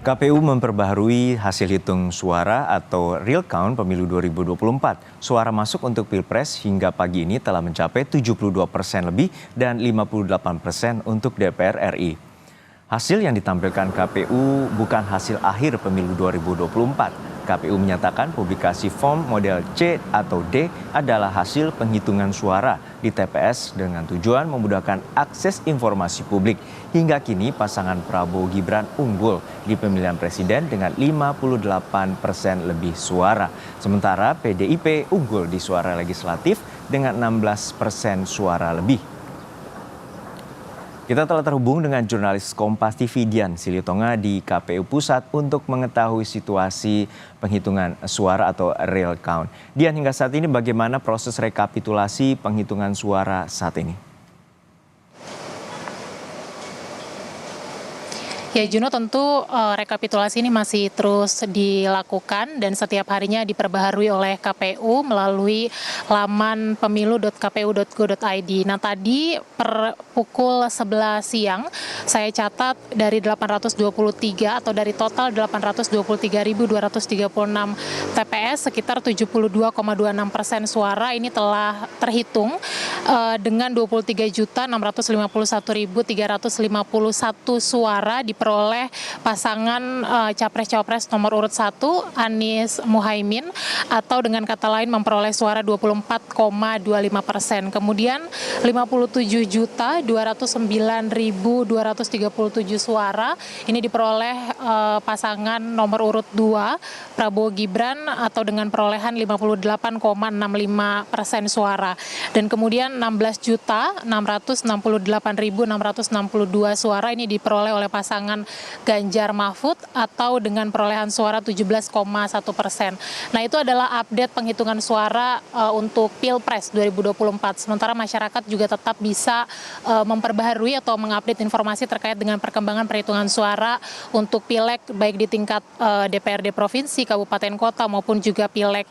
KPU memperbaharui hasil hitung suara atau real count pemilu 2024. Suara masuk untuk Pilpres hingga pagi ini telah mencapai 72% lebih dan 58% untuk DPR RI. Hasil yang ditampilkan KPU bukan hasil akhir pemilu 2024. KPU menyatakan publikasi form model C atau D adalah hasil penghitungan suara di TPS dengan tujuan memudahkan akses informasi publik. Hingga kini pasangan Prabowo Gibran unggul di pemilihan presiden dengan 58% lebih suara. Sementara PDIP unggul di suara legislatif dengan 16% suara lebih. Kita telah terhubung dengan jurnalis Kompas TV Dian Silitonga di KPU Pusat untuk mengetahui situasi penghitungan suara atau real count. Dian, hingga saat ini bagaimana proses rekapitulasi penghitungan suara saat ini? Ya Juno, tentu rekapitulasi ini masih terus dilakukan dan setiap harinya diperbaharui oleh KPU melalui laman pemilu.kpu.go.id. Nah tadi per pukul 11 siang saya catat dari 823 atau dari total 823.236 TPS sekitar 72,26% suara ini telah terhitung dengan 23.651.351 suara diperoleh pasangan Capres-Cawapres nomor urut 1 Anies Muhaimin atau dengan kata lain memperoleh suara 24,25%. Kemudian 57.209.237 suara ini diperoleh pasangan nomor urut 2 Prabowo Gibran atau dengan perolehan 58,65% suara. Dan kemudian 16.668.662 suara ini diperoleh oleh pasangan Ganjar Mahfud atau dengan perolehan suara 17,1%. Nah itu adalah update penghitungan suara untuk Pilpres 2024. Sementara masyarakat juga tetap bisa memperbaharui atau mengupdate informasi terkait dengan perkembangan perhitungan suara untuk Pileg baik di tingkat DPRD Provinsi, Kabupaten Kota maupun juga Pileg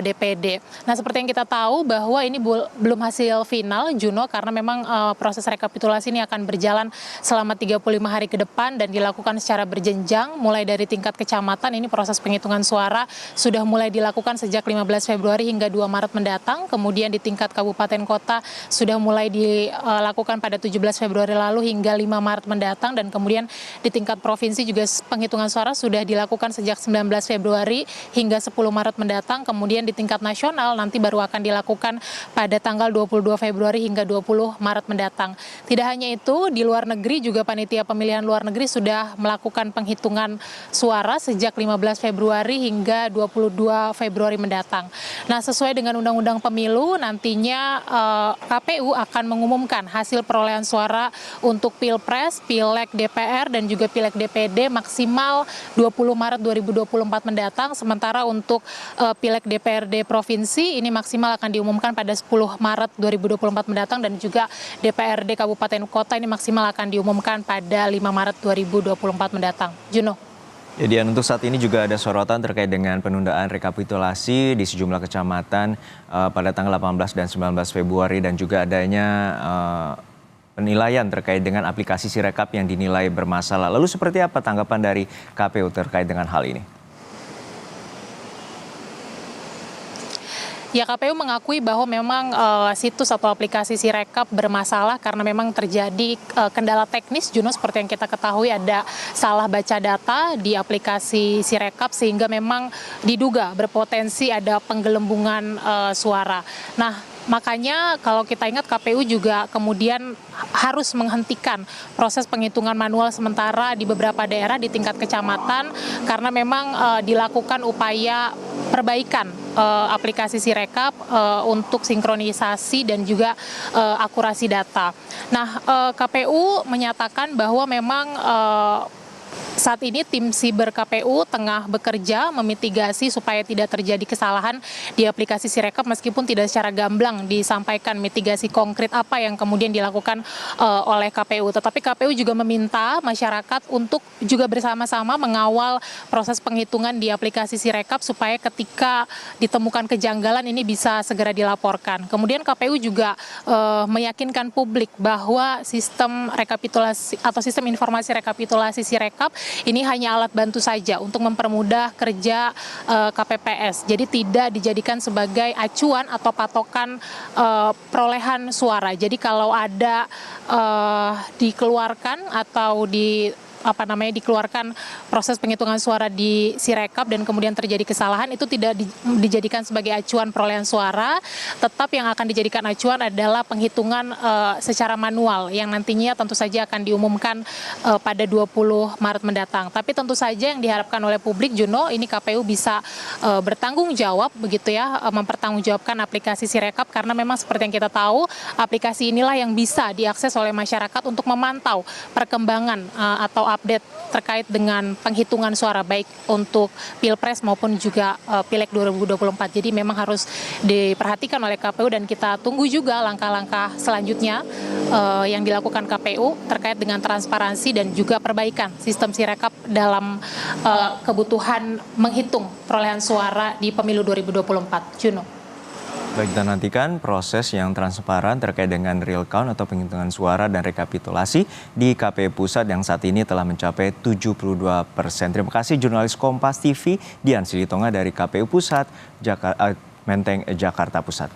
DPD. Nah seperti yang kita tahu bahwa ini belum hasil final Juno karena memang proses rekapitulasi ini akan berjalan selama 35 hari ke depan dan dilakukan secara berjenjang mulai dari tingkat kecamatan. Ini proses penghitungan suara sudah mulai dilakukan sejak 15 Februari hingga 2 Maret mendatang. Kemudian di tingkat kabupaten kota sudah mulai dilakukan pada 17 Februari lalu hingga 5 Maret mendatang, dan kemudian di tingkat provinsi juga penghitungan suara sudah dilakukan sejak 19 Februari hingga 10 Maret mendatang. Kemudian di tingkat nasional nanti baru akan dilakukan pada tanggal 22 Februari hingga 20 Maret mendatang. Tidak hanya itu, di luar negeri juga panitia pemilihan luar negeri sudah melakukan penghitungan suara sejak 15 Februari hingga 22 Februari mendatang. Nah, sesuai dengan Undang-Undang Pemilu, nantinya KPU akan mengumumkan hasil perolehan suara untuk Pilpres, Pileg DPR, dan juga Pileg DPD maksimal 20 Maret 2024 mendatang. Sementara untuk Pileg DPRD Provinsi ini maksimal akan diumumkan pada 10 Maret 2024 mendatang, dan juga DPRD Kabupaten Kota ini maksimal akan diumumkan pada 5 Maret 2024 mendatang. Juno. Jadi untuk saat ini juga ada sorotan terkait dengan penundaan rekapitulasi di sejumlah kecamatan pada tanggal 18 dan 19 Februari dan juga adanya penilaian terkait dengan aplikasi Sirekap yang dinilai bermasalah. Lalu seperti apa tanggapan dari KPU terkait dengan hal ini? Ya, KPU mengakui bahwa memang situs atau aplikasi Sirekap bermasalah karena memang terjadi kendala teknis, Juno, seperti yang kita ketahui ada salah baca data di aplikasi Sirekap sehingga memang diduga berpotensi ada penggelembungan suara. Nah, makanya kalau kita ingat KPU juga kemudian harus menghentikan proses penghitungan manual sementara di beberapa daerah di tingkat kecamatan karena memang dilakukan upaya perbaikan aplikasi Sirekap untuk sinkronisasi dan juga akurasi data. Nah, KPU menyatakan bahwa memang saat ini tim Siber KPU tengah bekerja memitigasi supaya tidak terjadi kesalahan di aplikasi Sirekap meskipun tidak secara gamblang disampaikan mitigasi konkret apa yang kemudian dilakukan oleh KPU. Tetapi KPU juga meminta masyarakat untuk juga bersama-sama mengawal proses penghitungan di aplikasi Sirekap supaya ketika ditemukan kejanggalan ini bisa segera dilaporkan. Kemudian KPU juga meyakinkan publik bahwa sistem rekapitulasi atau sistem informasi rekapitulasi Sirekap ini hanya alat bantu saja untuk mempermudah kerja KPPS. Jadi tidak dijadikan sebagai acuan atau patokan perolehan suara. Jadi kalau ada dikeluarkan atau dikeluarkan proses penghitungan suara di Sirekap dan kemudian terjadi kesalahan, itu tidak dijadikan sebagai acuan perolehan suara. Tetap yang akan dijadikan acuan adalah penghitungan secara manual yang nantinya tentu saja akan diumumkan pada 20 Maret mendatang. Tapi tentu saja yang diharapkan oleh publik, Juno, ini KPU bisa bertanggung jawab begitu ya, mempertanggungjawabkan aplikasi Sirekap, karena memang seperti yang kita tahu, aplikasi inilah yang bisa diakses oleh masyarakat untuk memantau perkembangan atau update terkait dengan penghitungan suara baik untuk Pilpres maupun juga Pileg 2024. Jadi memang harus diperhatikan oleh KPU dan kita tunggu juga langkah-langkah selanjutnya yang dilakukan KPU terkait dengan transparansi dan juga perbaikan sistem Sirekap dalam kebutuhan menghitung perolehan suara di pemilu 2024. Juno. Baik, kita nantikan proses yang transparan terkait dengan real count atau penghitungan suara dan rekapitulasi di KPU Pusat yang saat ini telah mencapai 72%. Terima kasih jurnalis Kompas TV Dian Silitonga dari KPU Pusat, Menteng, Jakarta Pusat.